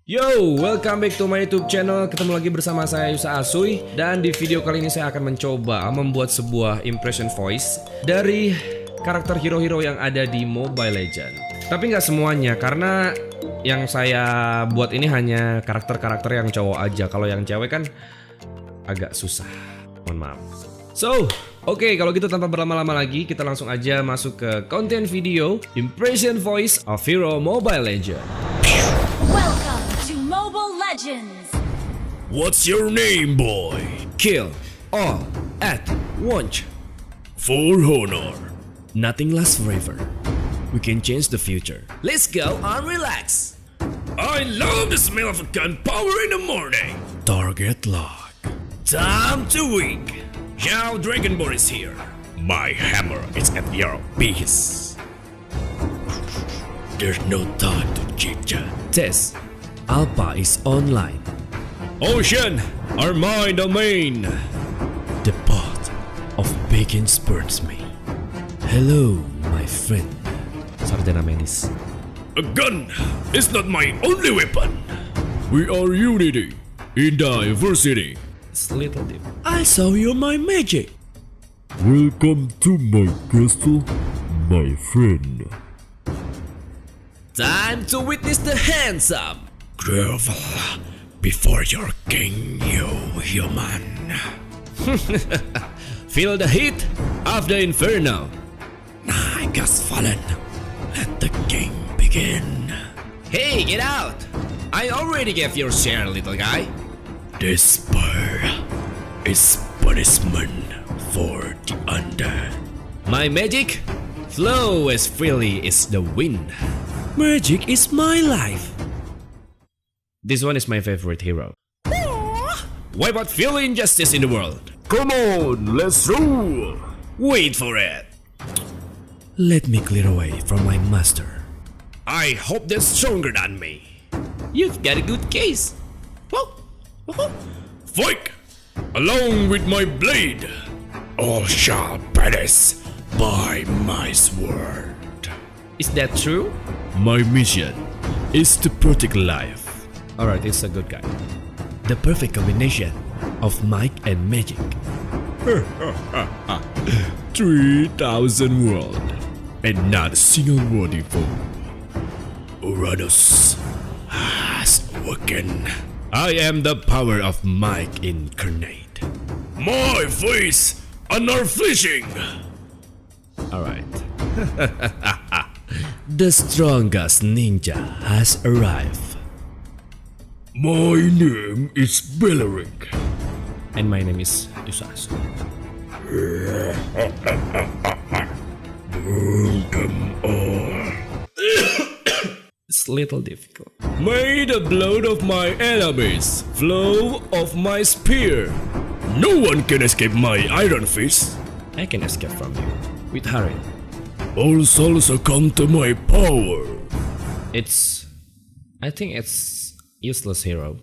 Yo, welcome back to my YouTube channel. Ketemu lagi bersama saya Asuy. Dan di video kali ini saya akan mencoba membuat sebuah impression voice dari karakter hero-hero yang ada di Mobile Legends. Tapi nggak semuanya, karena yang saya buat ini hanya karakter-karakter yang cowok aja. Kalau yang cewek kan agak susah. Mohon maaf. So, oke, kalau gitu tanpa berlama-lama lagi, kita langsung aja masuk ke konten video impression voice of hero Mobile Legends. Welcome to Mobile Legends. What's your name, boy? Kill all at once. For honor. Nothing lasts forever. We can change the future. Let's go and relax. I love the smell of gunpowder in the morning. Target lock. Time to wink. Now Dragonborn is here. My hammer is at your base. There's no time to chit-chat. Test. Alpha is online. Ocean, are my domain. The pot of bacon spurns me. Hello, my friend. Sarjana Medis. A gun is not my only weapon. We are unity in diversity. It's a little deep. I saw you my magic. Welcome to my castle, my friend. Time to witness the handsome. Grovel before your king, you human. Feel the heat of the inferno. Night has fallen. Let the king begin. Hey, get out! I already gave your share, little guy. This spur is punishment for the undead. My magic flow as freely as the wind. Magic is my life. This one is my favorite hero. Wipe out feeling injustice in the world. Come on, let's rule! Wait for it. Let me clear away from my master. I hope they're stronger than me. You've got a good case. Whoa. Fight! Along with my blade, all shall perish by my sword. Is that true? My mission is to protect life. Alright, it's a good guy. The perfect combination of might and magic. 3,000 world and not a single worthy foe. Uranus has awoken. I am the power of might incarnate. My face unflinching. Alright. The strongest ninja has arrived. My name is Belleric. And my name is Asuy. Burn them all. It's a little difficult. May the blood of my enemies flow of my spear. No one can escape my iron fist. I can escape from you with hurry. All souls succumb to my power. I think it's useless hero.